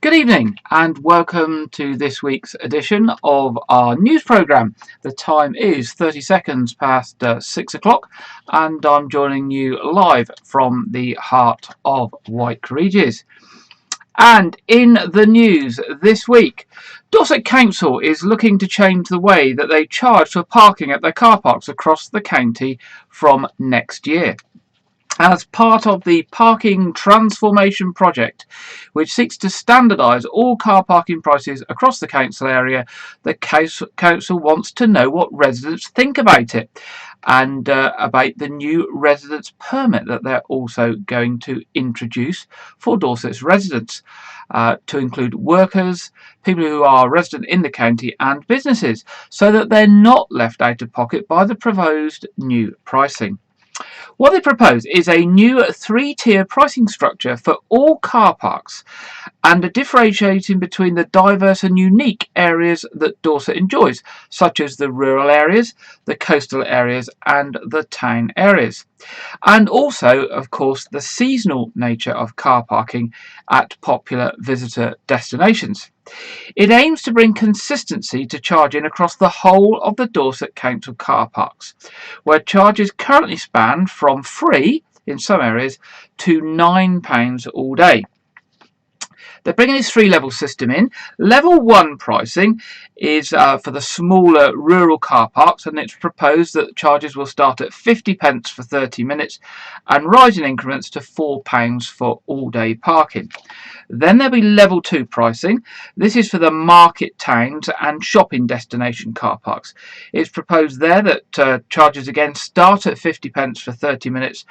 Good evening and welcome to this week's edition of our news programme. The time is 30 seconds past 6 o'clock and I'm joining you live from the heart of White Regis. And in the news this week, Dorset Council is looking to change the way that they charge for parking at their car parks across the county from next year. As part of the Parking Transformation Project, which seeks to standardise all car parking prices across the council area, the council wants to know what residents think about it and about the new residence permit that they're also going to introduce for Dorset's residents, to include workers, people who are resident in the county and businesses, so that they're not left out of pocket by the proposed new pricing. What they propose is a new three-tier pricing structure for all car parks and a differentiating between the diverse and unique areas that Dorset enjoys, such as the rural areas, the coastal areas and the town areas. And also, of course, the seasonal nature of car parking at popular visitor destinations. It aims to bring consistency to charging across the whole of the Dorset Council car parks, where charges currently span from free in some areas to £9 all day. They're bringing this three-level system in. Level 1 pricing is for the smaller rural car parks, and it's proposed that charges will start at 50p for 30 minutes and rise in increments to £4 for all-day parking. Then there'll be level 2 pricing. This is for the market towns and shopping destination car parks. It's proposed there that charges again start at 50p for 30 minutes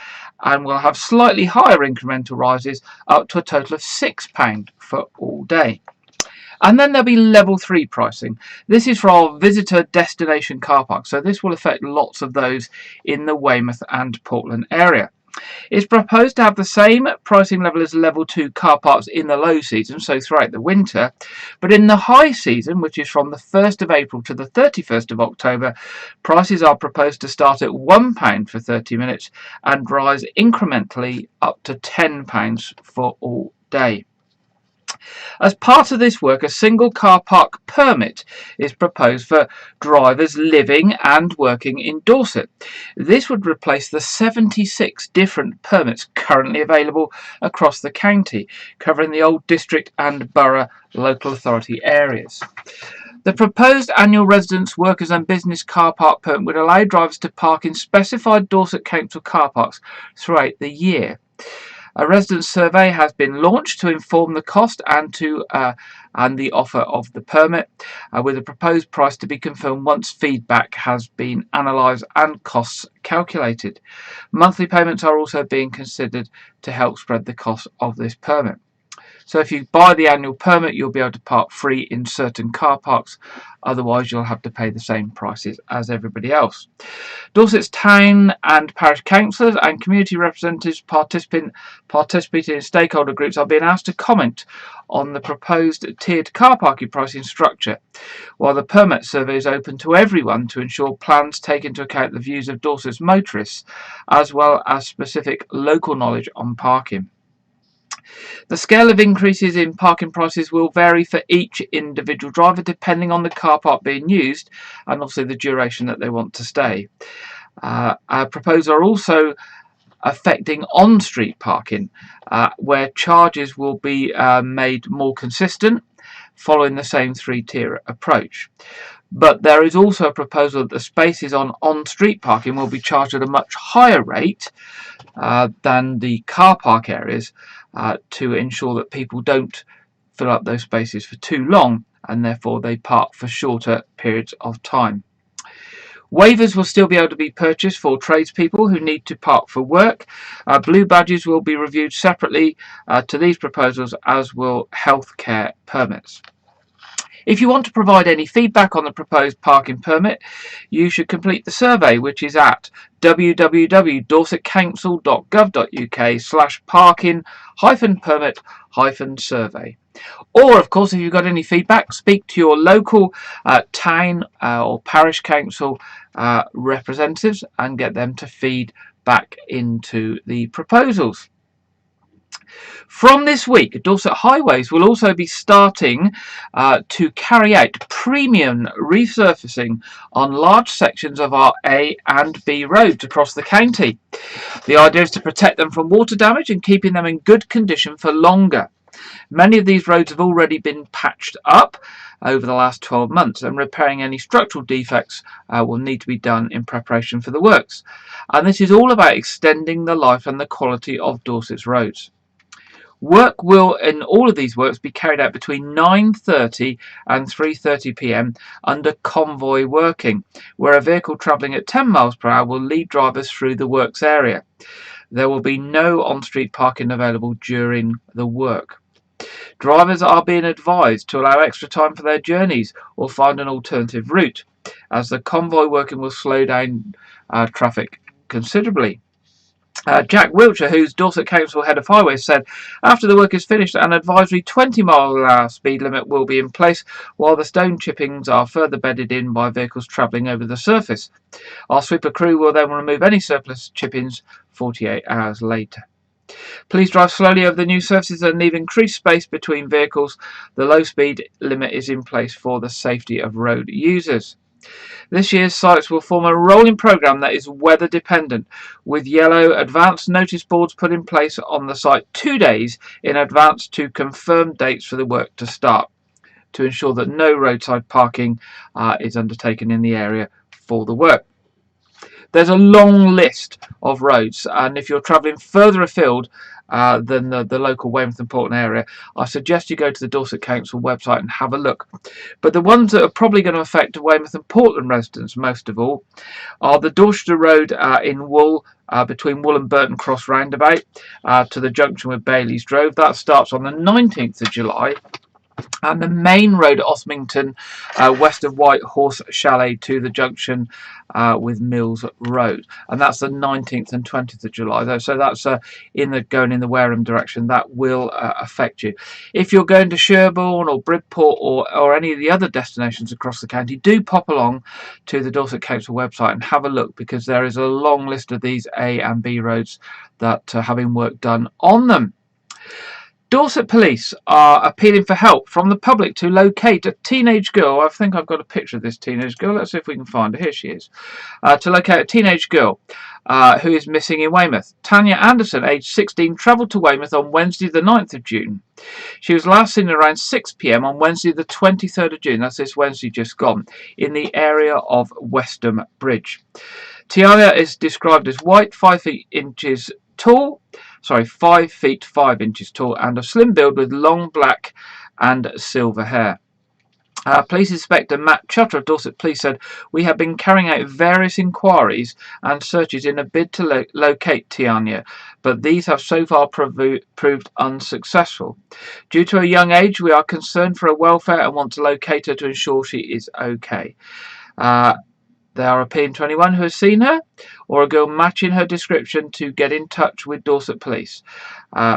and will have slightly higher incremental rises up to a total of £6 for all day. And then there'll be level 3 pricing. This is for our visitor destination car parks, so this will affect lots of those in the Weymouth and Portland area. It's proposed to have the same pricing level as level 2 car parks in the low season, so throughout the winter, but in the high season, which is from the 1st of April to the 31st of October, prices are proposed to start at £1 for 30 minutes and rise incrementally up to £10 for all day. As part of this work, a single car park permit is proposed for drivers living and working in Dorset. This would replace the 76 different permits currently available across the county, covering the old district and borough local authority areas. The proposed annual residence, workers and business car park permit would allow drivers to park in specified Dorset Council car parks throughout the year. A residence survey has been launched to inform the cost and the offer of the permit, with a proposed price to be confirmed once feedback has been analysed and costs calculated. Monthly payments are also being considered to help spread the cost of this permit. So if you buy the annual permit, you'll be able to park free in certain car parks. Otherwise, you'll have to pay the same prices as everybody else. Dorset's town and parish councillors and community representatives participating in stakeholder groups are being asked to comment on the proposed tiered car parking pricing structure, while the permit survey is open to everyone to ensure plans take into account the views of Dorset's motorists, as well as specific local knowledge on parking. The scale of increases in parking prices will vary for each individual driver depending on the car park being used and obviously the duration that they want to stay. Our proposals are also affecting on-street parking, where charges will be made more consistent following the same three-tier approach. But there is also a proposal that the spaces on on-street parking will be charged at a much higher rate than the car park areas, to ensure that people don't fill up those spaces for too long and therefore they park for shorter periods of time. Waivers will still be able to be purchased for tradespeople who need to park for work. Blue badges will be reviewed separately to these proposals, as will healthcare permits. If you want to provide any feedback on the proposed parking permit, you should complete the survey, which is at www.dorsetcouncil.gov.uk/parking-permit-survey. Or, of course, if you've got any feedback, speak to your local town or parish council representatives and get them to feed back into the proposals. From this week, Dorset Highways will also be starting to carry out premium resurfacing on large sections of our A and B roads across the county. The idea is to protect them from water damage and keeping them in good condition for longer. Many of these roads have already been patched up over the last 12 months, and repairing any structural defects will need to be done in preparation for the works. And this is all about extending the life and the quality of Dorset's roads. Work will, in all of these works, be carried out between 9:30 and 3:30 p.m. under convoy working, where a vehicle travelling at 10 miles per hour will lead drivers through the works area. There will be no on-street parking available during the work. Drivers are being advised to allow extra time for their journeys or find an alternative route, as the convoy working will slow down traffic considerably. Jack Wiltshire, who's Dorset Council Head of Highways, said after the work is finished, an advisory 20-mile-an-hour speed limit will be in place, while the stone chippings are further bedded in by vehicles travelling over the surface. Our sweeper crew will then remove any surplus chippings 48 hours later. Please drive slowly over the new surfaces and leave increased space between vehicles. The low speed limit is in place for the safety of road users. This year's sites will form a rolling programme that is weather dependent, with yellow advance notice boards put in place on the site 2 days in advance to confirm dates for the work to start, to ensure that no roadside parking is undertaken in the area for the work. There's a long list of roads, and if you're travelling further afield than the local Weymouth and Portland area, I suggest you go to the Dorset Council website and have a look. But the ones that are probably going to affect Weymouth and Portland residents most of all are the Dorchester Road in Wool, between Wool and Burton Cross roundabout to the junction with Bailey's Drove. That starts on the 19th of July. And the main road at Osmington, west of White Horse Chalet to the junction with Mills Road, and that's the 19th and 20th of July. So that's going in the Wareham direction. That will affect you. If you're going to Sherborne or Bridport or any of the other destinations across the county, do pop along to the Dorset Council website and have a look, because there is a long list of these A and B roads that are having work done on them. Dorset Police are appealing for help from the public to locate a teenage girl. I think I've got a picture of this teenage girl. Let's see if we can find her. Here she is. To locate a teenage girl who is missing in Weymouth. Tanya Anderson, aged 16, travelled to Weymouth on Wednesday the 9th of June. She was last seen around 6 p.m. on Wednesday the 23rd of June. That's this Wednesday just gone, in the area of Westham Bridge. Tanya is described as white, 5 feet 5 inches tall, and of slim build with long black and silver hair. Police Inspector Matt Chutter of Dorset Police said, "We have been carrying out various inquiries and searches in a bid to locate Tiania, but these have so far proved unsuccessful. Due to her young age, we are concerned for her welfare and want to locate her to ensure she is okay." They are appealing to anyone who has seen her or a girl matching her description to get in touch with Dorset Police.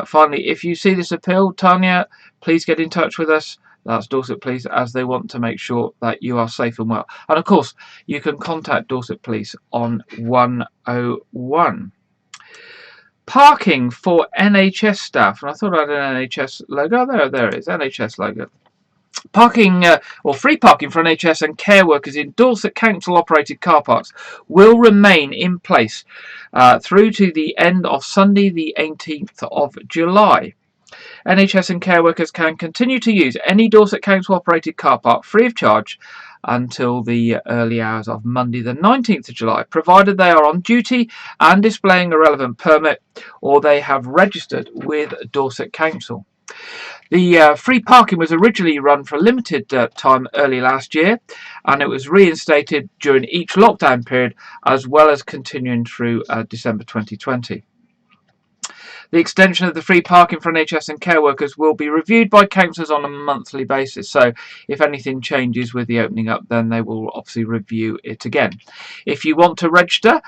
Finally, if you see this appeal, Tanya, please get in touch with us. That's Dorset Police, as they want to make sure that you are safe and well. And of course, you can contact Dorset Police on 101. Parking for NHS staff. And I thought I had an NHS logo. There it is, NHS logo. Parking or free parking for NHS and care workers in Dorset Council operated car parks will remain in place through to the end of Sunday the 18th of July. NHS and care workers can continue to use any Dorset Council operated car park free of charge until the early hours of Monday the 19th of July, provided they are on duty and displaying a relevant permit, or they have registered with Dorset Council. The free parking was originally run for a limited time early last year, and it was reinstated during each lockdown period, as well as continuing through December 2020. The extension of the free parking for NHS and care workers will be reviewed by councillors on a monthly basis. So if anything changes with the opening up, then they will obviously review it again. If you want to register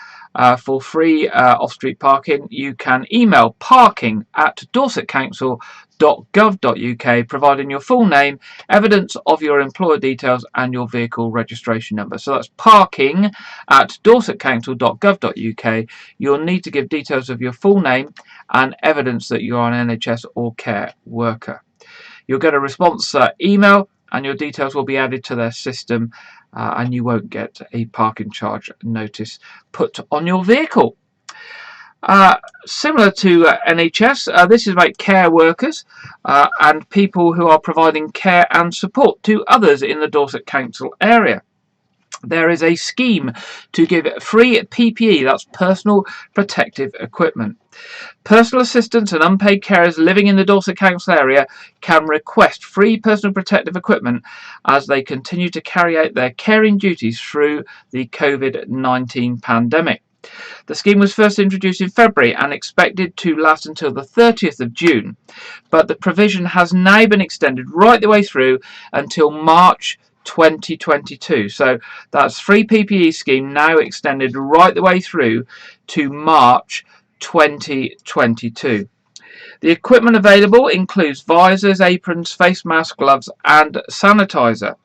for free off-street parking, you can email parking@dorsetcouncil.org.uk. dorset.gov.uk, providing your full name, evidence of your employer details and your vehicle registration number. So that's parking at dorsetcouncil.gov.uk. You'll need to give details of your full name and evidence that you are an NHS or care worker. You'll get a response email and your details will be added to their system, and you won't get a parking charge notice put on your vehicle. Similar to NHS, this is about care workers and people who are providing care and support to others in the Dorset Council area. There is a scheme to give free PPE, that's personal protective equipment. Personal assistants and unpaid carers living in the Dorset Council area can request free personal protective equipment as they continue to carry out their caring duties through the COVID-19 pandemic. The scheme was first introduced in February and expected to last until the 30th of June, but the provision has now been extended right the way through until March 2022. So that's free PPE scheme now extended right the way through to March 2022. The equipment available includes visors, aprons, face masks, gloves and sanitizer.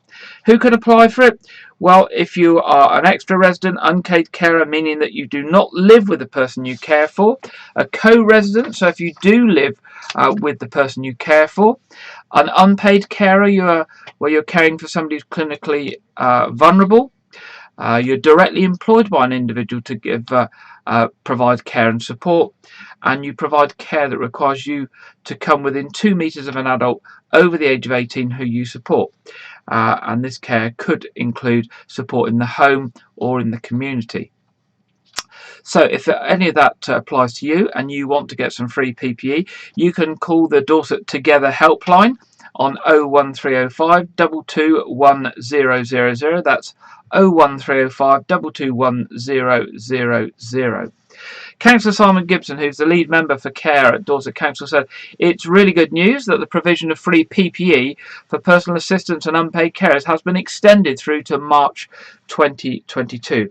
Who can apply for it? Well, if you are an extra resident, unpaid carer, meaning that you do not live with the person you care for, a co-resident, so if you do live with the person you care for, an unpaid carer, where you're caring for somebody who's clinically vulnerable, you're directly employed by an individual to provide care and support, and you provide care that requires you to come within 2 meters of an adult over the age of 18 who you support. And this care could include support in the home or in the community. So if any of that applies to you and you want to get some free PPE, you can call the Dorset Together helpline on 01305 221 000. That's 01305 221 000. Councillor Simon Gibson, who's the lead member for care at Dorset Council, said it's really good news that the provision of free PPE for personal assistants and unpaid carers has been extended through to March 2022.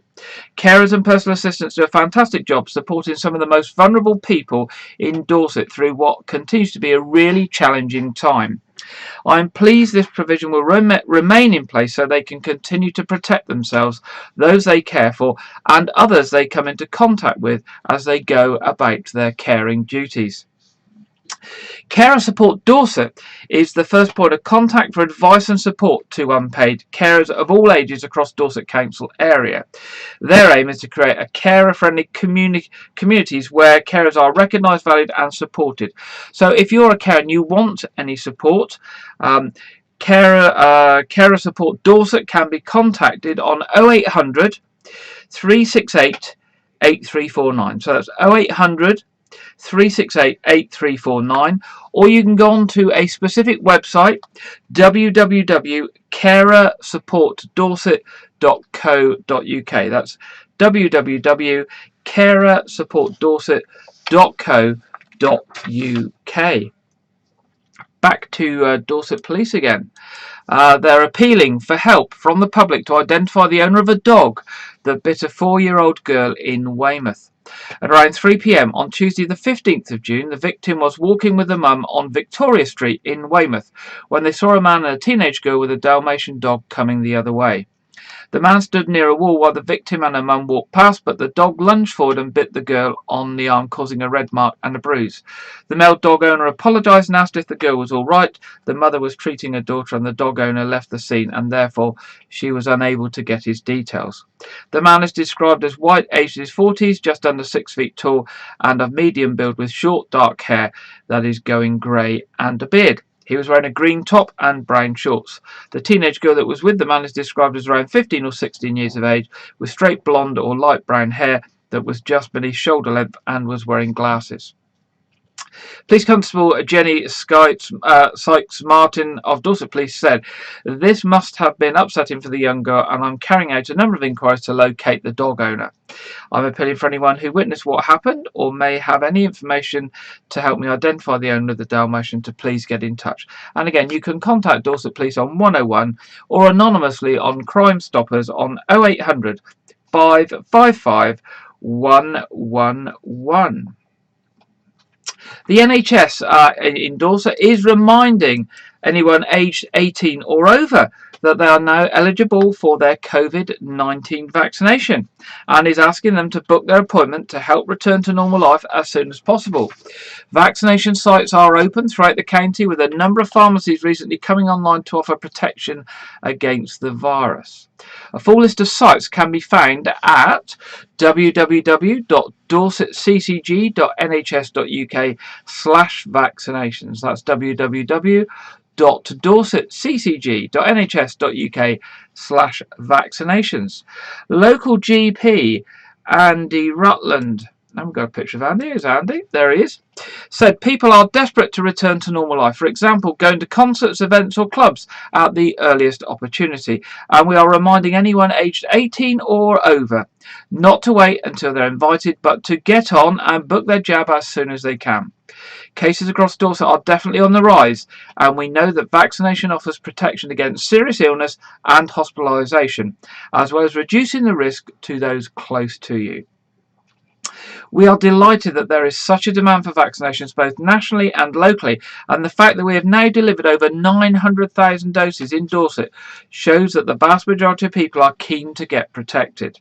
Carers and personal assistants do a fantastic job supporting some of the most vulnerable people in Dorset through what continues to be a really challenging time. I am pleased this provision will remain in place so they can continue to protect themselves, those they care for, and others they come into contact with as they go about their caring duties. Carer Support Dorset is the first point of contact for advice and support to unpaid carers of all ages across Dorset Council area. Their aim is to create a carer-friendly communities where carers are recognised, valued and supported. So if you're a carer and you want any support, Carer Support Dorset can be contacted on 0800 368 8349. So that's 0800 368 8349, or you can go on to a specific website, www.carersupportdorset.co.uk. That's www.carersupportdorset.co.uk. Back to Dorset Police again. They're appealing for help from the public to identify the owner of a dog that bit a 4-year-old girl in Weymouth. At around 3 p.m. on Tuesday the 15th of June, the victim was walking with her mum on Victoria Street in Weymouth when they saw a man and a teenage girl with a Dalmatian dog coming the other way. The man stood near a wall while the victim and her mum walked past, but the dog lunged forward and bit the girl on the arm, causing a red mark and a bruise. The male dog owner apologised and asked if the girl was all right. The mother was treating her daughter and the dog owner left the scene, and therefore she was unable to get his details. The man is described as white, aged in his 40s, just under 6 feet tall, and of medium build with short dark hair that is going grey and a beard. He was wearing a green top and brown shorts. The teenage girl that was with the man is described as around 15 or 16 years of age, with straight blonde or light brown hair that was just beneath shoulder length and was wearing glasses. Police Constable Jenny Sykes-Martin of Dorset Police said, "This must have been upsetting for the young girl, and I'm carrying out a number of inquiries to locate the dog owner. I'm appealing for anyone who witnessed what happened or may have any information to help me identify the owner of the Dalmatian to please get in touch." And again, you can contact Dorset Police on 101 or anonymously on Crime Stoppers on 0800 555 111. The NHS in Dorset is reminding anyone aged 18 or over that they are now eligible for their COVID-19 vaccination and is asking them to book their appointment to help return to normal life as soon as possible. Vaccination sites are open throughout the county, with a number of pharmacies recently coming online to offer protection against the virus. A full list of sites can be found at www.dorsetccg.nhs.uk/vaccinations. That's www.dorsetccg.nhs.uk/vaccinations. Local GP Andy Rutland, I haven't got a picture of Andy. Here's Andy. There he is. Said people are desperate to return to normal life. For example, going to concerts, events or clubs at the earliest opportunity. And we are reminding anyone aged 18 or over not to wait until they're invited, but to get on and book their jab as soon as they can. Cases across Dorset are definitely on the rise, and we know that vaccination offers protection against serious illness and hospitalisation, as well as reducing the risk to those close to you. We are delighted that there is such a demand for vaccinations both nationally and locally, and the fact that we have now delivered over 900,000 doses in Dorset shows that the vast majority of people are keen to get protected.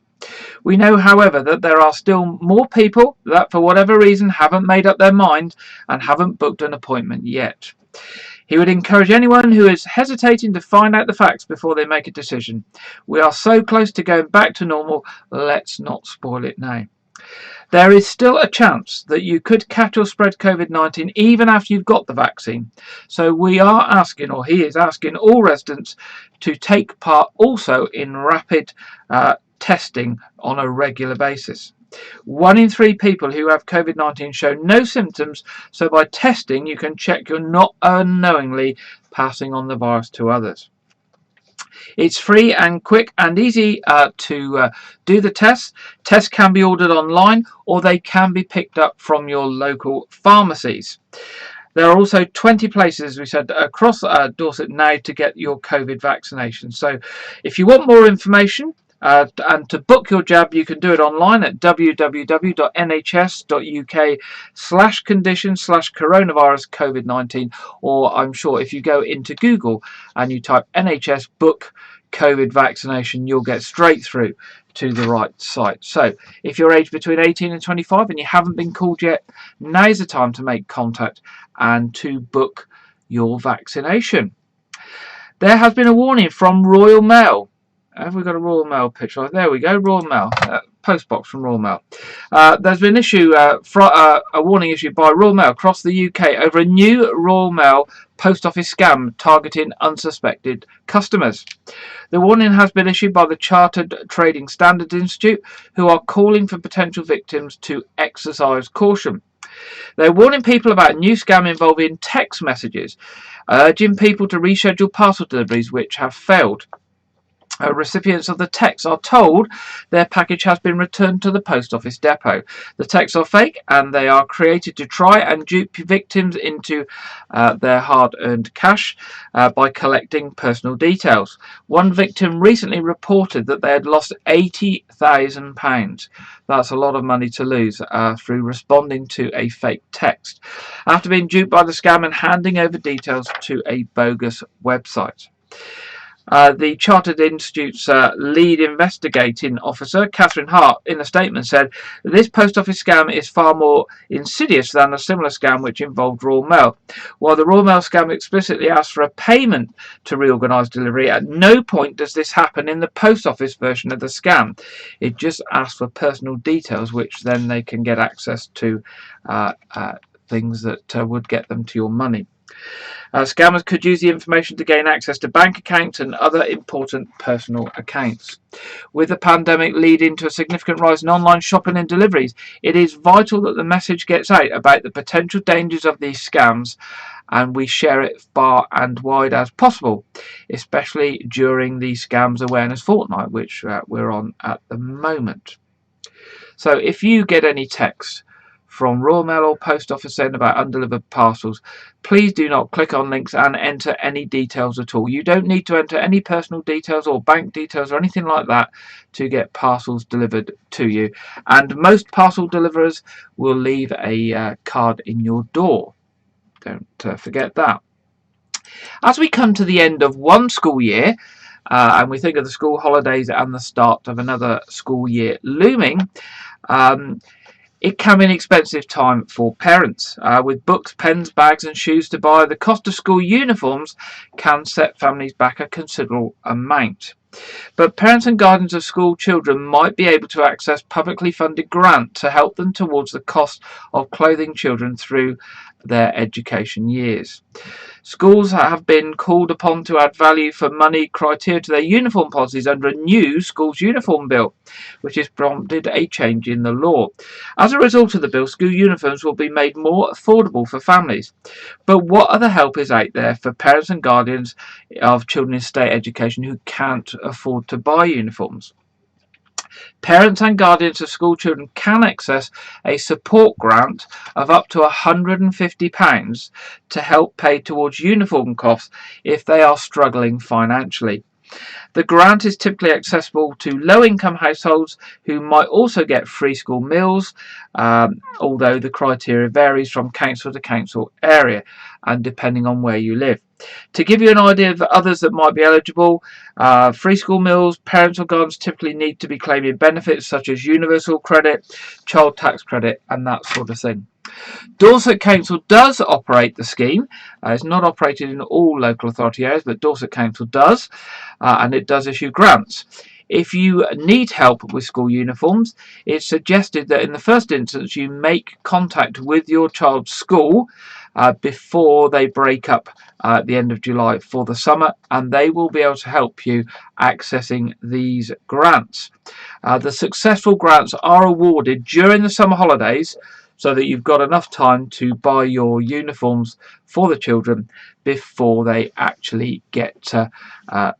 We know, however, that there are still more people that for whatever reason haven't made up their mind and haven't booked an appointment yet. He would encourage anyone who is hesitating to find out the facts before they make a decision. We are so close to going back to normal, let's not spoil it now. There is still a chance that you could catch or spread COVID-19 even after you've got the vaccine. So we are asking, or he is asking, all residents to take part also in rapid testing on a regular basis. 1 in 3 people who have COVID-19 show no symptoms, so by testing you can check you're not unknowingly passing on the virus to others. It's free and quick and easy to do the tests. Tests can be ordered online or they can be picked up from your local pharmacies. There are also 20 places, as we said, across Dorset now to get your COVID vaccination. So if you want more information, and to book your jab, you can do it online at www.nhs.uk/condition/coronavirus COVID-19, or I'm sure if you go into Google and you type NHS book COVID vaccination, you'll get straight through to the right site. So if you're aged between 18 and 25 and you haven't been called yet, now's the time to make contact and to book your vaccination. There has been a warning from Royal Mail. Have we got a Royal Mail picture? There we go, Royal Mail, postbox from Royal Mail. There's been a warning issued by Royal Mail across the UK over a new Royal Mail post office scam targeting unsuspected customers. The warning has been issued by the Chartered Trading Standards Institute, who are calling for potential victims to exercise caution. They're warning people about a new scam involving text messages, urging people to reschedule parcel deliveries which have failed. Recipients of the texts are told their package has been returned to the post office depot. The texts are fake and they are created to try and dupe victims into their hard-earned cash by collecting personal details. One victim recently reported that they had lost £80,000. That's a lot of money to lose through responding to a fake text after being duped by the scam and handing over details to a bogus website. The Chartered Institute's lead investigating officer, Catherine Hart, in a statement said, this post office scam is far more insidious than a similar scam which involved Royal Mail. While the Royal Mail scam explicitly asks for a payment to reorganise delivery, at no point does this happen in the post office version of the scam. It just asks for personal details, which then they can get access to things that would get them to your money. Scammers could use the information to gain access to bank accounts and other important personal accounts. With the pandemic leading to a significant rise in online shopping and deliveries, it is vital that the message gets out about the potential dangers of these scams and we share it far and wide as possible, especially during the Scams Awareness Fortnight, which we're on at the moment. So if you get any text from Royal Mail or Post Office send about undelivered parcels. Please do not click on links and enter any details at all. You don't need to enter any personal details or bank details or anything like that to get parcels delivered to you. And most parcel deliverers will leave a card in your door. Don't forget that. As we come to the end of one school year, and we think of the school holidays and the start of another school year looming, it can be an expensive time for parents. With books, pens, bags and shoes to buy, the cost of school uniforms can set families back a considerable amount. But parents and guardians of school children might be able to access publicly funded grant to help them towards the cost of clothing children through their education years. Schools have been called upon to add value for money criteria to their uniform policies under a new schools uniform bill, which has prompted a change in the law. As a result of the bill, school uniforms will be made more affordable for families. But what other help is out there for parents and guardians of children in state education who can't afford to buy uniforms? Parents and guardians of school children can access a support grant of up to £150 to help pay towards uniform costs if they are struggling financially. The grant is typically accessible to low-income households who might also get free school meals, although the criteria varies from council to council area and depending on where you live. To give you an idea of others that might be eligible, free school meals, parents or guardians typically need to be claiming benefits such as universal credit, child tax credit and that sort of thing. Dorset Council does operate the scheme. It's not operated in all local authority areas, but Dorset Council does, and it does issue grants. If you need help with school uniforms, it's suggested that in the first instance you make contact with your child's school before they break up at the end of July for the summer, and they will be able to help you accessing these grants. The successful grants are awarded during the summer holidays, so that you've got enough time to buy your uniforms for the children before they actually get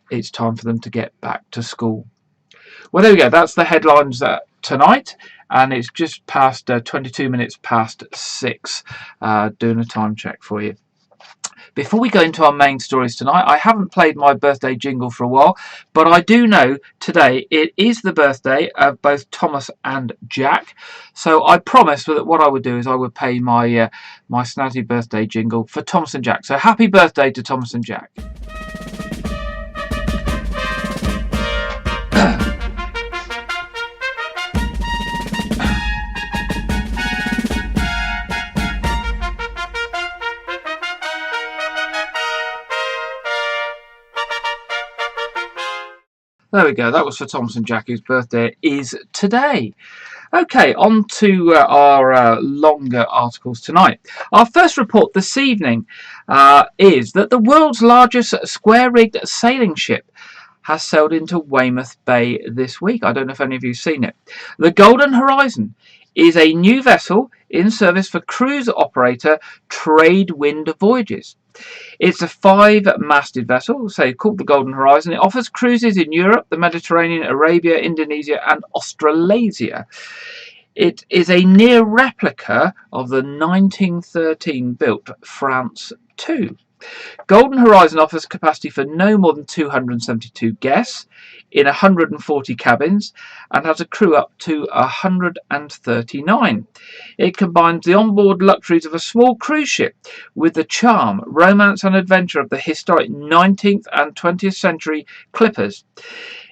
it's time for them to get back to school. Well, there we go. That's the headlines tonight, and it's just past 22 minutes past 6, doing a time check for you. Before we go into our main stories tonight, I haven't played my birthday jingle for a while, but I do know today it is the birthday of both Thomas and Jack. So I promised that what I would do is I would play my my snazzy birthday jingle for Thomas and Jack. So happy birthday to Thomas and Jack. There we go, that was for Thomas and Jack, whose birthday is today. Okay, on to our longer articles tonight. Our first report this evening is that the world's largest square-rigged sailing ship has sailed into Weymouth Bay this week. I don't know if any of you have seen it. The Golden Horizon is a new vessel in service for cruise operator Tradewind Voyages. It's a 5-masted vessel, called the Golden Horizon. It offers cruises in Europe, the Mediterranean, Arabia, Indonesia and Australasia. It is a near replica of the 1913 built France 2. Golden Horizon offers capacity for no more than 272 guests in 140 cabins and has a crew up to 139. It combines the onboard luxuries of a small cruise ship with the charm, romance and adventure of the historic 19th and 20th century clippers.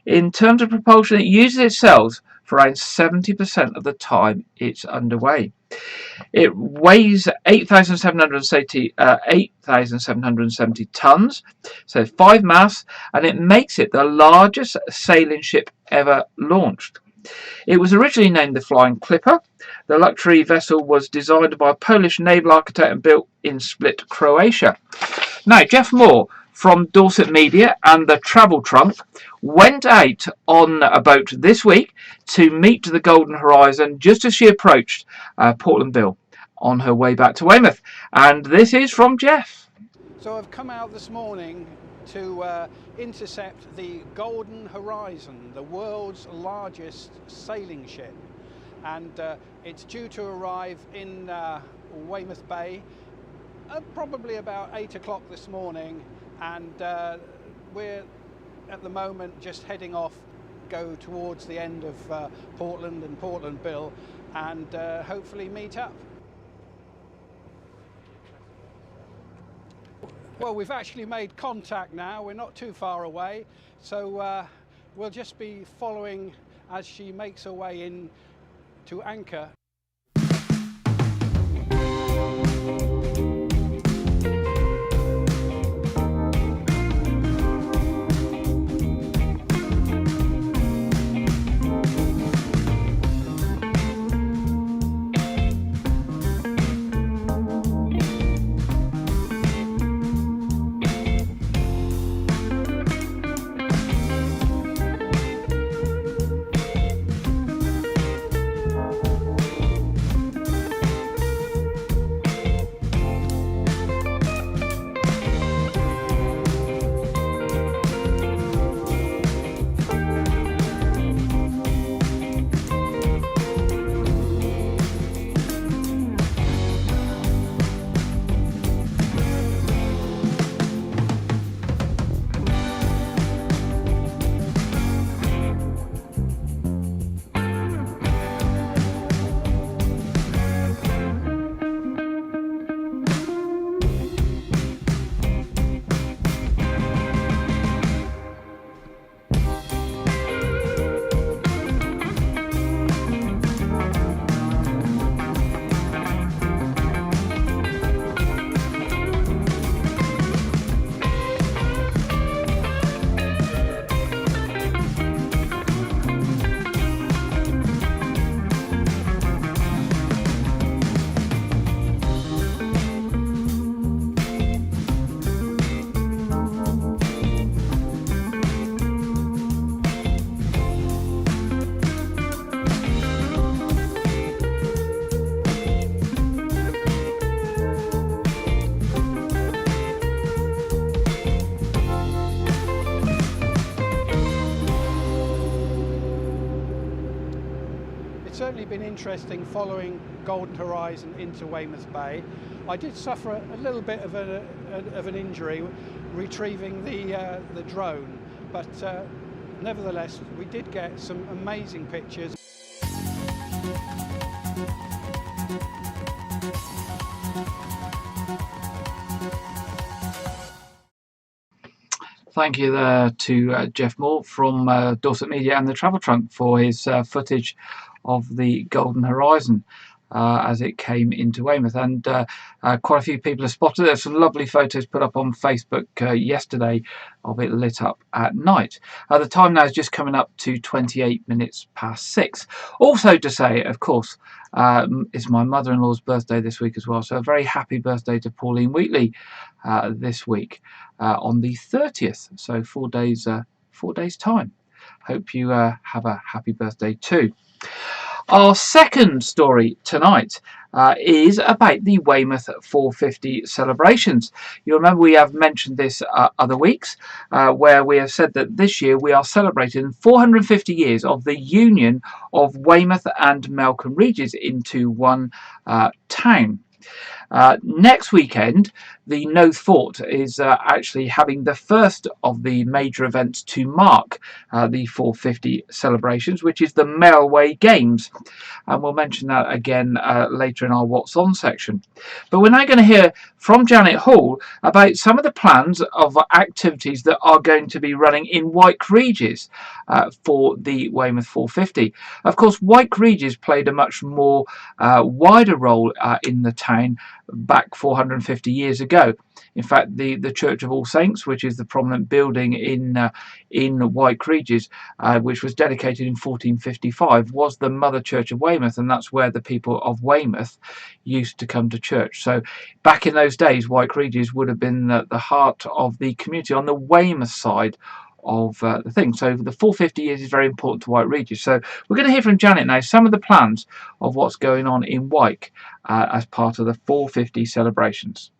In terms of propulsion, it uses its sails for around 70% of the time it's underway. It weighs 8,770 tons, so 5 masts, and it makes it the largest sailing ship ever launched. It was originally named the Flying Clipper. The luxury vessel was designed by a Polish naval architect and built in Split, Croatia. Now, Jeff Moore from Dorset Media and the Travel Trunk went out on a boat this week to meet the Golden Horizon just as she approached Portland Bill on her way back to Weymouth. And this is from Jeff. So I've come out this morning to intercept the Golden Horizon, the world's largest sailing ship. and it's due to arrive in Weymouth Bay probably about 8 o'clock this morning, and we're at the moment just heading off, go towards the end of Portland and Portland Bill, and hopefully meet up. Well, we've actually made contact now. We're not too far away, so we'll just be following as she makes her way in to anchor. It's certainly been interesting following Golden Horizon into Weymouth Bay. I did suffer a little bit of an injury retrieving the drone, but nevertheless we did get some amazing pictures. Thank you there to Jeff Moore from Dorset Media and the Travel Trunk for his footage of the Golden Horizon as it came into Weymouth, and quite a few people have spotted it. There's some lovely photos put up on Facebook yesterday of it lit up at night. The time now is just coming up to 28 minutes past 6. Also to say, of course, it's my mother-in-law's birthday this week as well, so a very happy birthday to Pauline Wheatley this week on the 30th, so 4 days time. Hope you have a happy birthday too. Our second story tonight is about the Weymouth 450 celebrations. You remember we have mentioned this other weeks, where we have said that this year we are celebrating 450 years of the union of Weymouth and Melcombe Regis into one town. Next weekend, the Knowth Fort is actually having the first of the major events to mark the 450 celebrations, which is the Mailway Games. And we'll mention that again later in our What's On section. But we're now going to hear from Janet Hall about some of the plans of activities that are going to be running in Wyke Regis for the Weymouth 450. Of course, Wyke Regis played a much more wider role in the town back 450 years ago. In fact, the Church of All Saints, which is the prominent building in Wyke Regis, which was dedicated in 1455, was the mother church of Weymouth, and that's where the people of Weymouth used to come to church. So back in those days, Wyke Regis would have been the heart of the community on the Weymouth side of the thing. So the 450 years is very important to Wyke Regis. So we're going to hear from Janet now some of the plans of what's going on in Wyke as part of the 450 celebrations.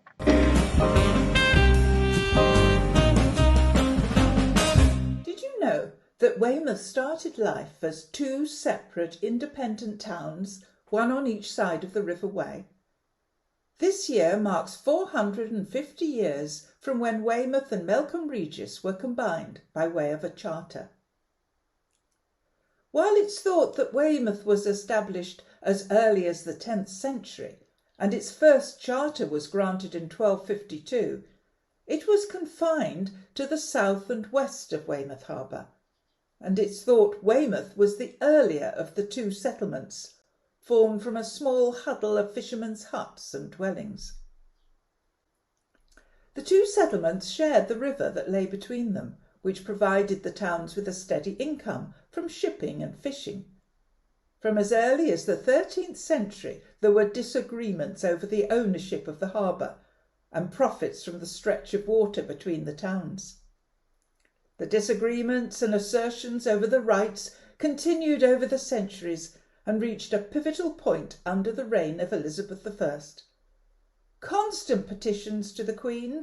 Did you know that Weymouth started life as two separate independent towns, one on each side of the River Wey. This year marks 450 years from when Weymouth and Melcombe Regis were combined by way of a charter. While it's thought that Weymouth was established as early as the 10th century, and its first charter was granted in 1252, it was confined to the south and west of Weymouth Harbour, and it's thought Weymouth was the earlier of the two settlements, formed from a small huddle of fishermen's huts and dwellings. The two settlements shared the river that lay between them, which provided the towns with a steady income from shipping and fishing. From as early as the 13th century, there were disagreements over the ownership of the harbour and profits from the stretch of water between the towns. The disagreements and assertions over the rights continued over the centuries and reached a pivotal point under the reign of Elizabeth I. Constant petitions to the Queen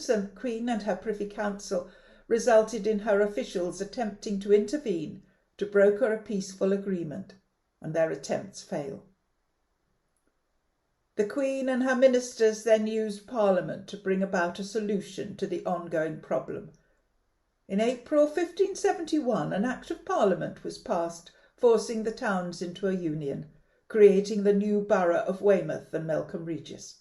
and her Privy Council resulted in her officials attempting to intervene to broker a peaceful agreement, and their attempts fail. The Queen and her ministers then used Parliament to bring about a solution to the ongoing problem. In April 1571, an Act of Parliament was passed forcing the towns into a union, creating the new borough of Weymouth and Melcombe Regis.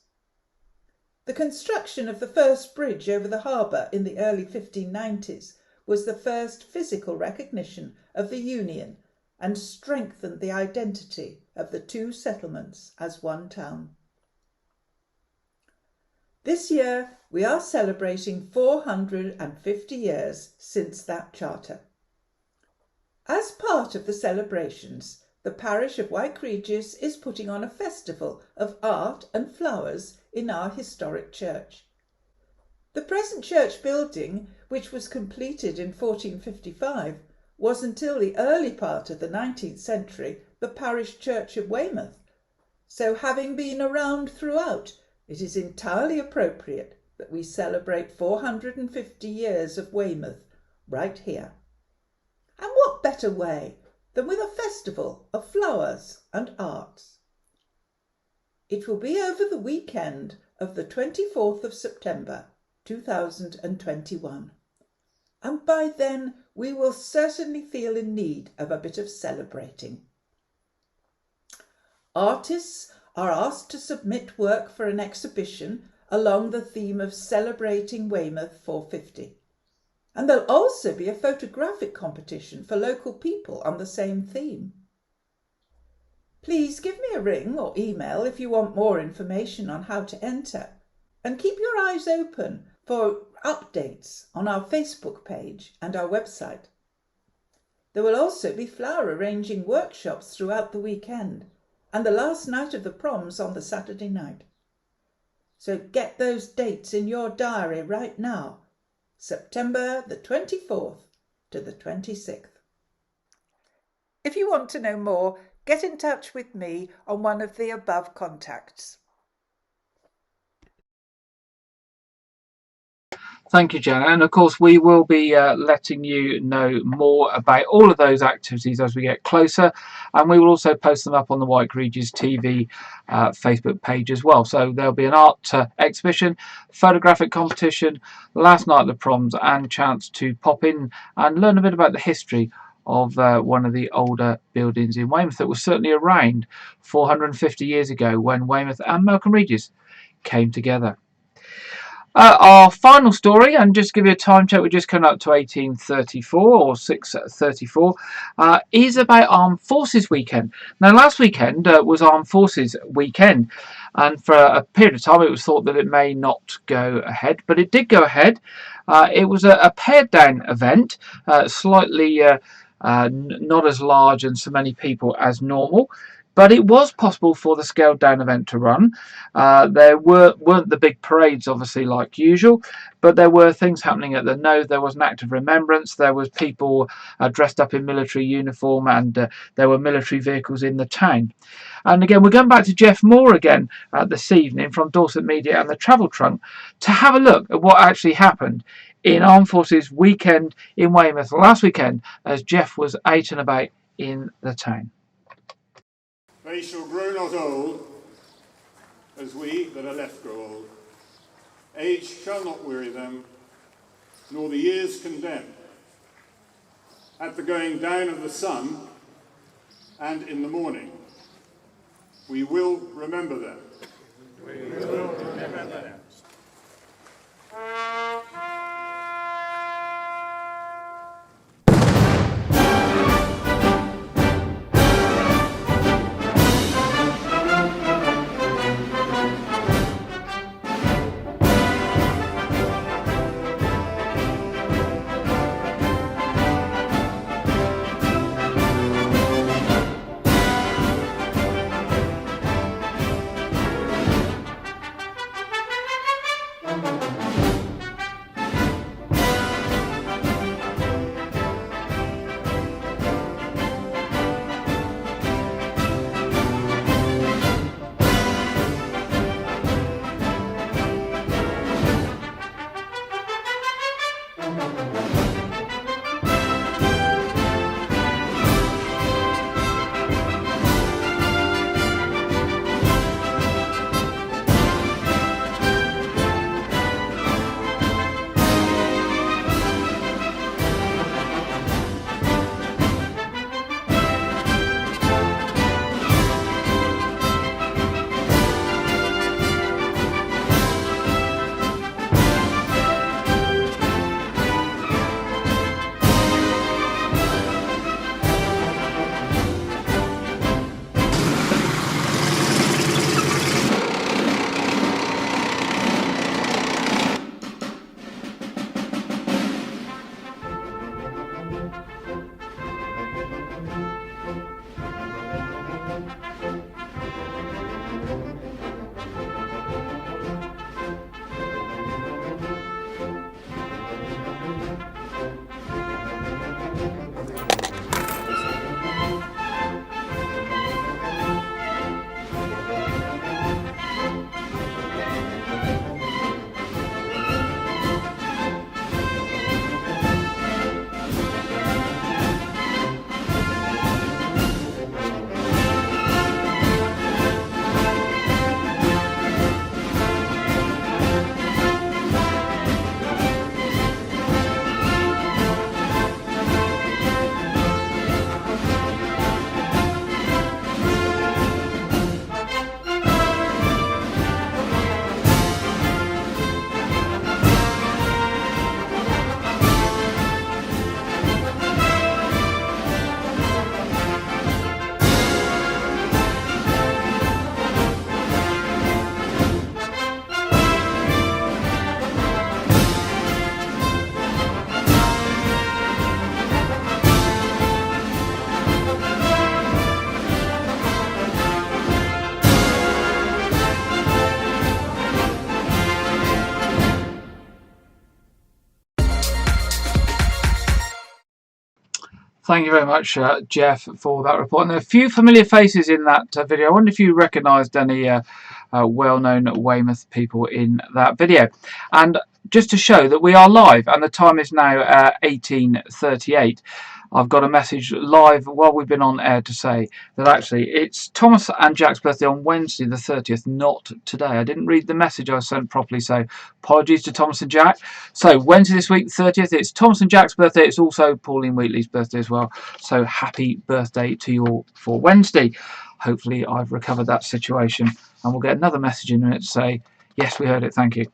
The construction of the first bridge over the harbour in the early 1590s was the first physical recognition of the union and strengthened the identity of the two settlements as one town. This year we are celebrating 450 years since that charter. As part of the celebrations, the parish of Wyke Regis is putting on a festival of art and flowers in our historic church. The present church building, which was completed in 1455, was until the early part of the 19th century the parish church of Weymouth. So having been around throughout, it is entirely appropriate that we celebrate 450 years of Weymouth right here. And what better way than with a festival of flowers and arts? It will be over the weekend of the 24th of September 2021, and by then we will certainly feel in need of a bit of celebrating. Artists are asked to submit work for an exhibition along the theme of Celebrating Weymouth 450. And there'll also be a photographic competition for local people on the same theme. Please give me a ring or email if you want more information on how to enter, and keep your eyes open for updates on our Facebook page and our website. There will also be flower arranging workshops throughout the weekend, and the last night of the proms on the Saturday night. So get those dates in your diary right now, September the 24th to the 26th. If you want to know more, get in touch with me on one of the above contacts. Thank you, Jenna. And of course, we will be letting you know more about all of those activities as we get closer. And we will also post them up on the Wyke Regis TV Facebook page as well. So there'll be an art exhibition, photographic competition, last night of the proms, and chance to pop in and learn a bit about the history of one of the older buildings in Weymouth that was certainly around 450 years ago when Weymouth and Melcombe Regis came together. Our final story, and just to give you a time check, we're just coming up to 1834 or 634, is about Armed Forces Weekend. Now, last weekend was Armed Forces Weekend, and for a period of time it was thought that it may not go ahead, but it did go ahead. It was a pared down event, slightly not as large and so many people as normal, But it was possible for the scaled down event to run. There weren't the big parades, obviously, like usual, but there were things happening at the nose. There was an act of remembrance. There was people dressed up in military uniform, and there were military vehicles in the town. And again, we're going back to Jeff Moore again this evening from Dorset Media and the Travel Trunk to have a look at what actually happened in Armed Forces weekend in Weymouth last weekend as Jeff was out and about in the town. They shall grow not old, as we that are left grow old. Age shall not weary them, nor the years condemn. At the going down of the sun, and in the morning, we will remember them. We will remember them. Thank you very much, Jeff, for that report. And there are a few familiar faces in that video. I wonder if you recognised any well-known Weymouth people in that video. And just to show that we are live, and the time is now 18:38. I've got a message live while we've been on air to say that actually it's Thomas and Jack's birthday on Wednesday the 30th, not today. I didn't read the message I sent properly, so apologies to Thomas and Jack. So Wednesday this week, 30th, it's Thomas and Jack's birthday. It's also Pauline Wheatley's birthday as well. So happy birthday to you all for Wednesday. Hopefully I've recovered that situation, and we'll get another message in a minute to say, yes, we heard it, thank you.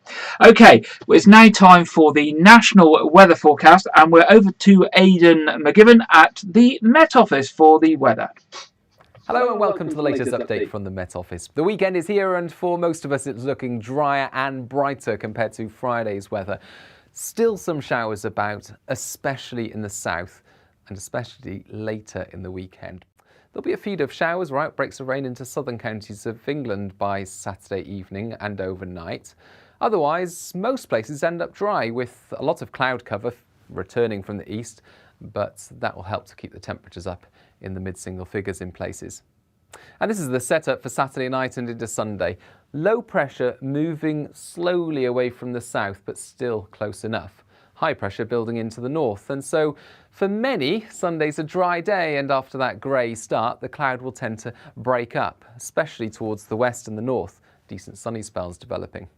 Okay, it's now time for the national weather forecast, and we're over to Aidan McGibbon at the Met Office for the weather. Hello and welcome to the latest update from the Met Office. The weekend is here, and for most of us it's looking drier and brighter compared to Friday's weather. Still some showers about, especially in the south and especially later in the weekend. There'll be a feed of showers or outbreaks of rain into southern counties of England by Saturday evening and overnight. Otherwise, most places end up dry with a lot of cloud cover returning from the east, but that will help to keep the temperatures up in the mid-single figures in places. And this is the setup for Saturday night and into Sunday. Low pressure moving slowly away from the south, but still close enough. High pressure building into the north, and so for many, Sunday's a dry day, and after that grey start, the cloud will tend to break up, especially towards the west and the north. Decent sunny spells developing.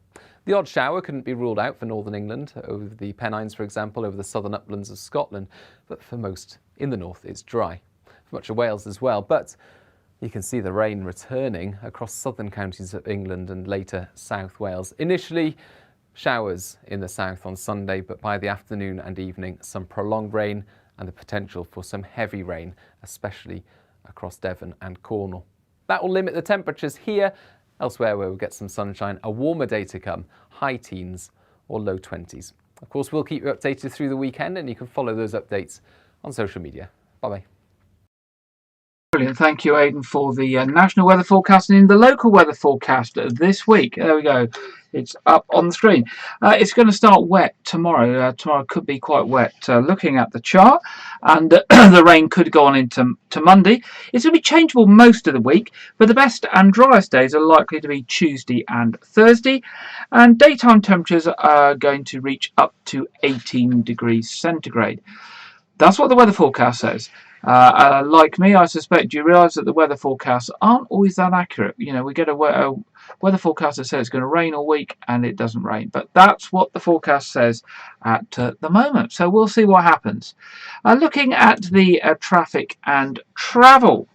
The odd shower couldn't be ruled out for northern England, over the Pennines, for example, over the southern uplands of Scotland, but for most in the north it's dry. For much of Wales as well, but you can see the rain returning across southern counties of England and later South Wales. Initially, showers in the south on Sunday, but by the afternoon and evening, some prolonged rain and the potential for some heavy rain, especially across Devon and Cornwall. That will limit the temperatures here. Elsewhere, where we'll get some sunshine, a warmer day to come, high teens or low 20s. Of course, we'll keep you updated through the weekend, and you can follow those updates on social media. Bye-bye. Brilliant. Thank you, Aidan, for the national weather forecast and in the local weather forecast this week. There we go. It's up on the screen. It's going to start wet tomorrow. Tomorrow could be quite wet. Looking at the chart, and the rain could go on into Monday. It's going to be changeable most of the week, but the best and driest days are likely to be Tuesday and Thursday, and daytime temperatures are going to reach up to 18 degrees centigrade. That's what the weather forecast says. Like me, I suspect you realise that the weather forecasts aren't always that accurate. You know, we get a weather forecast that says it's going to rain all week and it doesn't rain. But that's what the forecast says at the moment. So we'll see what happens. Looking at the traffic and travel.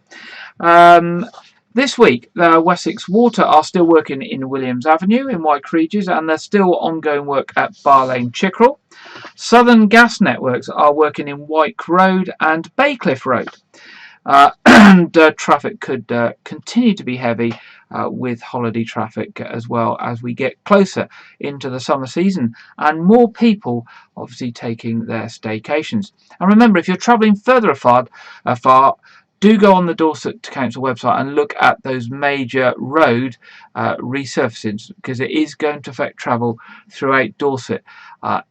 This week, Wessex Water are still working in Williams Avenue in White Regis, and there's still ongoing work at Bar Lane Chickerell. Southern Gas Networks are working in Wyke Road and Baycliffe Road. And traffic could continue to be heavy with holiday traffic as well as we get closer into the summer season and more people obviously taking their staycations. And remember, if you're travelling further afar, do go on the Dorset Council website and look at those major road resurfacings, because it is going to affect travel throughout Dorset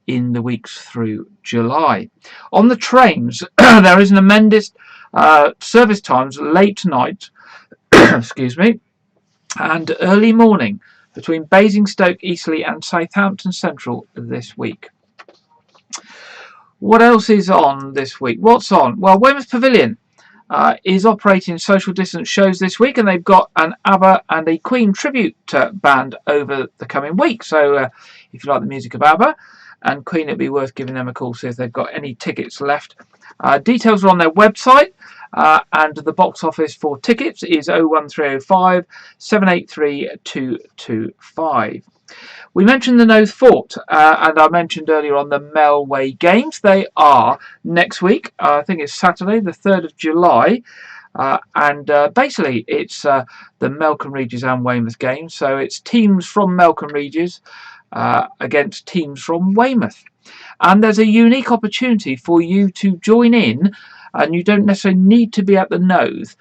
in the weeks through July. On the trains, there is an amended service times late night excuse me, and early morning between Basingstoke, Eastleigh and Southampton Central this week. What else is on this week? What's on? Well, Weymouth Pavilion is operating social distance shows this week, and they've got an ABBA and a Queen tribute band over the coming week. So if you like the music of ABBA and Queen, it'd be worth giving them a call, see if they've got any tickets left. Details are on their website, and the box office for tickets is 01305 783 225. We mentioned the Knowth Fort, and I mentioned earlier on the Melway Games. They are next week. I think it's Saturday, the 3rd of July. And basically, it's the Melcombe Regis and Weymouth Games. So it's teams from Melcombe Regis against teams from Weymouth. And there's a unique opportunity for you to join in, and you don't necessarily need to be at the Knowth.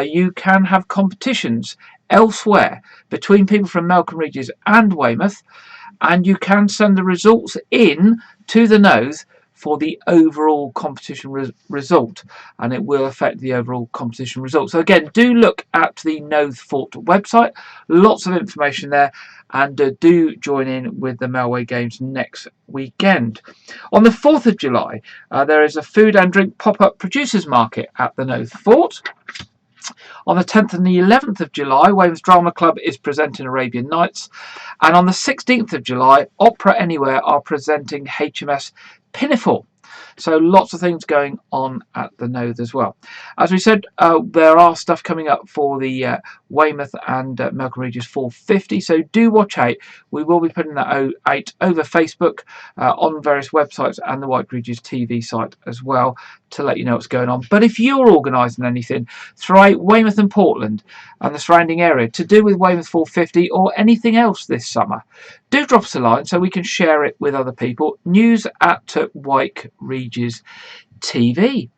You can have competitions elsewhere between people from Melcombe Regis and Weymouth, and you can send the results in to the Knowth for the overall competition result, and it will affect the overall competition result. So again, do look at the Knowth Fort website, lots of information there, and do join in with the Melway Games next weekend. On the 4th of July, there is a food and drink pop-up producers market at the Knowth Fort. On the 10th and the 11th of July, Weymouth Drama Club is presenting Arabian Nights. And on the 16th of July, Opera Anywhere are presenting HMS Pinafore. So lots of things going on at the Knowth as well. As we said, there are stuff coming up for the Weymouth and Melcombe Regis 450, so do watch out. We will be putting that out over Facebook, on various websites and the White Regis TV site as well, to let you know what's going on. But if you're organising anything throughout Weymouth and Portland and the surrounding area to do with Weymouth 450 or anything else this summer, do drop us a line so we can share it with other people. News at White Regis TV.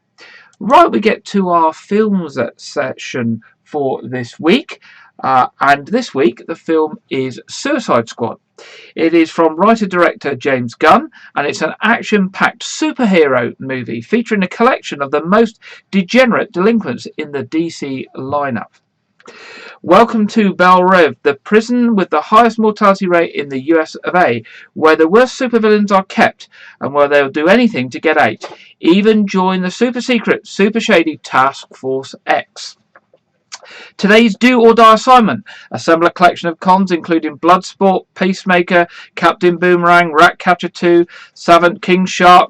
Right, we get to our films session for this week. And this week, the film is Suicide Squad. It is from writer-director James Gunn, and it's an action-packed superhero movie featuring a collection of the most degenerate delinquents in the DC lineup. Welcome to Belle Reve, the prison with the highest mortality rate in the US of A, where the worst supervillains are kept, and where they'll do anything to get out, even join the super-secret, super-shady Task Force X. Today's Do or Die assignment: assemble a collection of cons including Bloodsport, Peacemaker, Captain Boomerang, Ratcatcher 2, Savant, King Shark,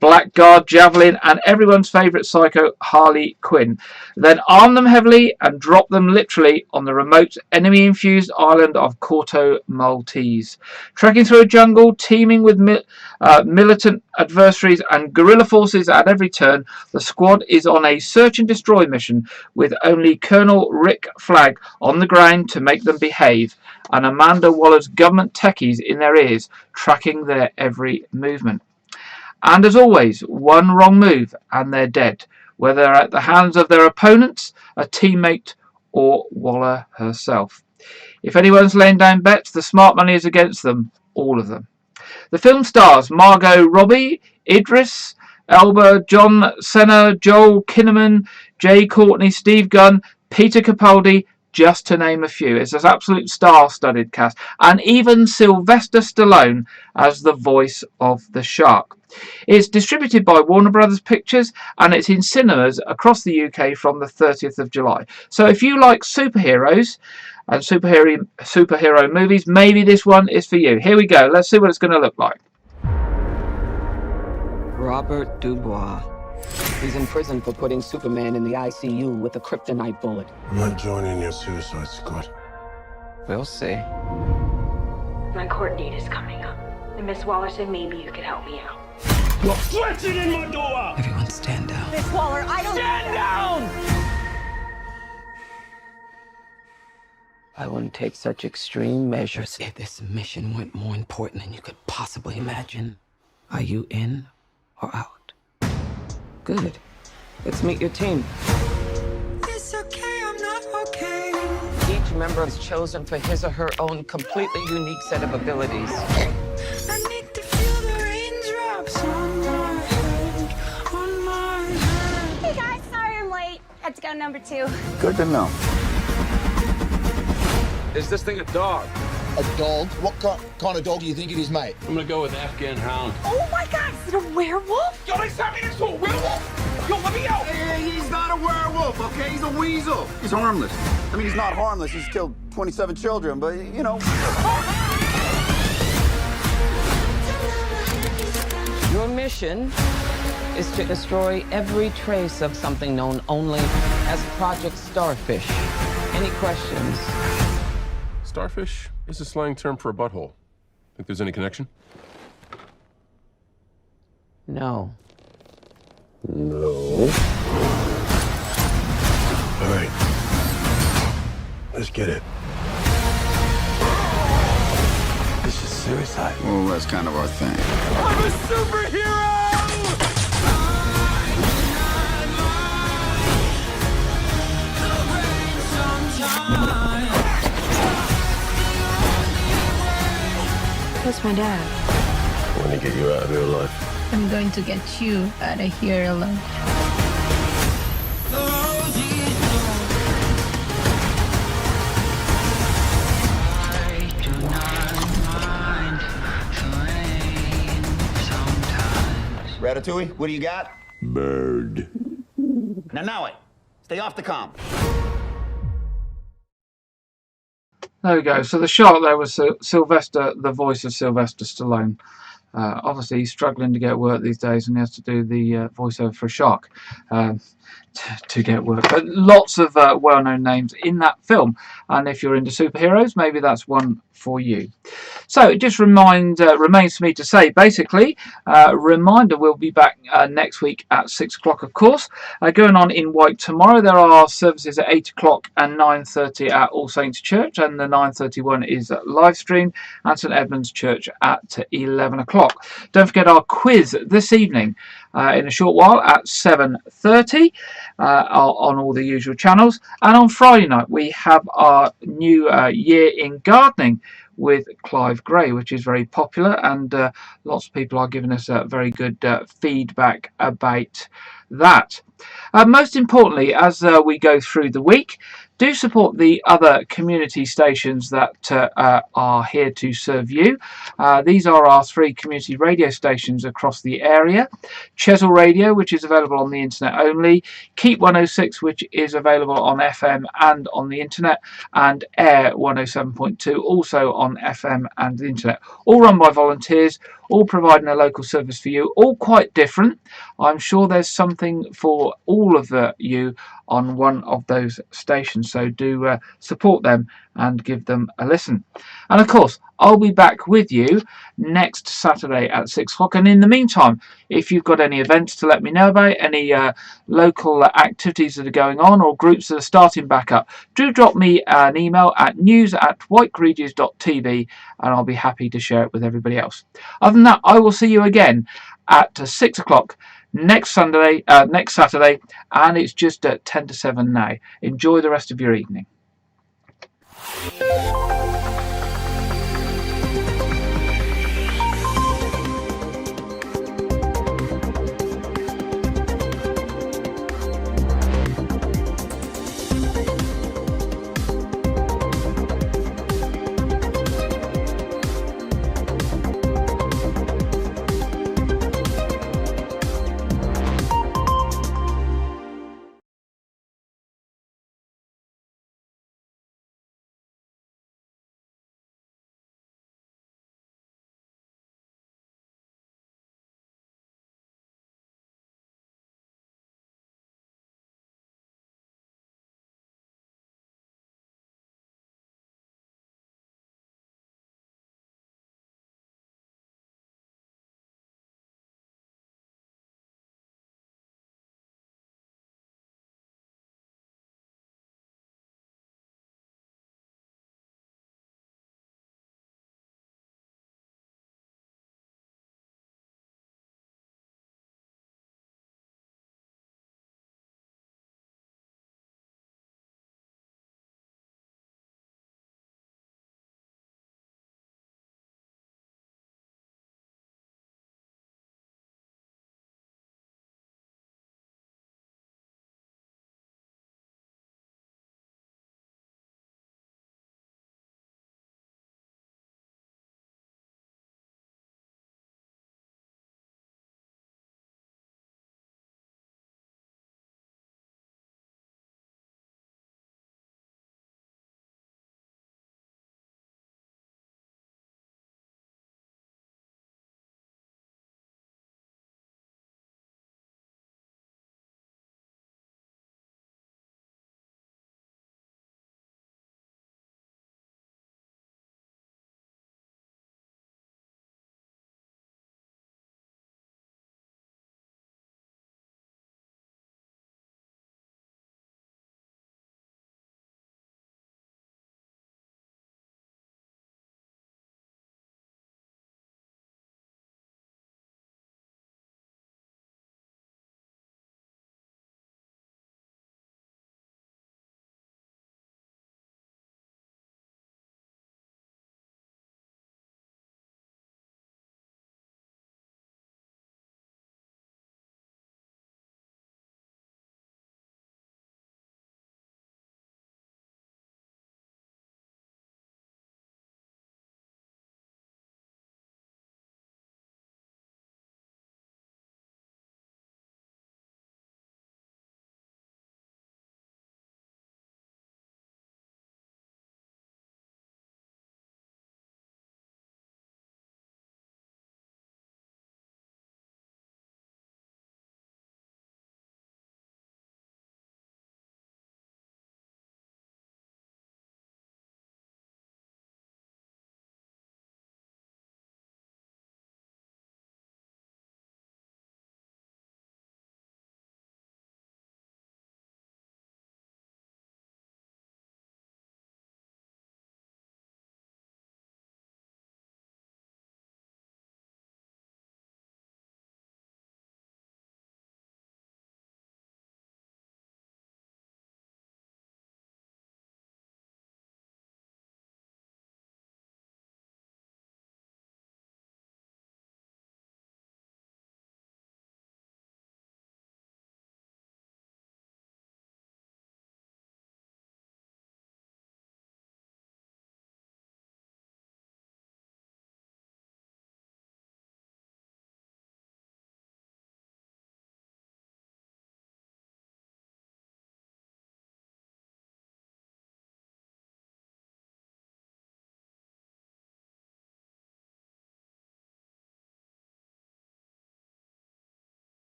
Blackguard, Javelin, and everyone's favourite psycho, Harley Quinn. Then arm them heavily and drop them literally on the remote, enemy-infused island of Corto Maltese. Trekking through a jungle teeming with militant adversaries and guerrilla forces at every turn, the squad is on a search-and-destroy mission with only Colonel Rick Flag on the ground to make them behave, and Amanda Waller's government techies in their ears, tracking their every movement. And as always, one wrong move and they're dead, whether at the hands of their opponents, a teammate, or Waller herself. If anyone's laying down bets, the smart money is against them, all of them. The film stars Margot Robbie, Idris Elba, John Cena, Joel Kinnaman, Jai Courtney, Steve Gunn, Peter Capaldi, just to name a few. It's an absolute star-studded cast, and even Sylvester Stallone as the voice of the shark. It's distributed by Warner Brothers Pictures, and it's in cinemas across the UK from the 30th of July. So if you like superheroes and superhero movies, maybe this one is for you. Here we go. Let's see what it's going to look like. Robert Dubois. He's in prison for putting Superman in the ICU with a kryptonite bullet. I'm not joining your Suicide Squad. We'll see. My court date is coming up, and Miss Waller said maybe you could help me out. You're flexing in my door! Everyone stand down. Miss Waller, I don't... Stand down! I wouldn't take such extreme measures if this mission went more important than you could possibly imagine. Are you in or out? Good. Let's meet your team. It's okay, I'm not okay. Each member is chosen for his or her own completely unique set of abilities. I need to feel the raindrops on my head, on my head. Hey guys, sorry I'm late. Had to go number 2. Good to know. Is this thing a dog? A dog? What kind of dog do you think it is, mate? I'm gonna go with Afghan Hound. Oh my god, is it a werewolf? Yo, they sent me next to a werewolf! Yo, let me out! Hey, he's not a werewolf, okay? He's a weasel. He's harmless. I mean, he's not harmless. He's killed 27 children, but, you know. Your mission is to destroy every trace of something known only as Project Starfish. Any questions? Starfish is a slang term for a butthole. Think there's any connection? No. No. All right. Let's get it. This is suicide. Well, that's kind of our thing. I'm a superhero! That's my dad. I want to get you out of here alive. I'm going to get you out of here alone. Ratatouille, what do you got? Bird. Now it. Stay off the comm. There we go. So the shark there was Sylvester, the voice of Sylvester Stallone. Obviously, he's struggling to get work these days, and he has to do the voiceover for a shark. to get work. But lots of well-known names in that film, and if you're into superheroes, maybe that's one for you. So it just remains for me to say, basically, reminder, we'll be back next week at 6 o'clock, of course. Going on in White tomorrow, there are services at 8 o'clock and 9:30 at All Saints Church, and the 9:31 is live stream, and St Edmund's Church at 11 o'clock. Don't forget our quiz this evening in a short while at 7:30 on all the usual channels. And on Friday night we have our new year in gardening with Clive Gray, which is very popular, and lots of people are giving us very good feedback about that. Most importantly, as we go through the week, do support the other community stations that are here to serve you. These are our 3 community radio stations across the area. Chesil Radio, which is available on the internet only. Keep 106, which is available on FM and on the internet. And Air 107.2, also on FM and the internet. All run by volunteers, all providing a local service for you, all quite different. I'm sure there's something for all of you on one of those stations, so do support them and give them a listen. And of course, I'll be back with you next Saturday at 6 o'clock, and in the meantime, if you've got any events to let me know about, any local activities that are going on or groups that are starting back up, do drop me an email at news@whitegregious.tv, and I'll be happy to share it with everybody else. Other than that, I will see you again at 6 o'clock next Saturday, and it's just at 10 to 7 now. Enjoy the rest of your evening.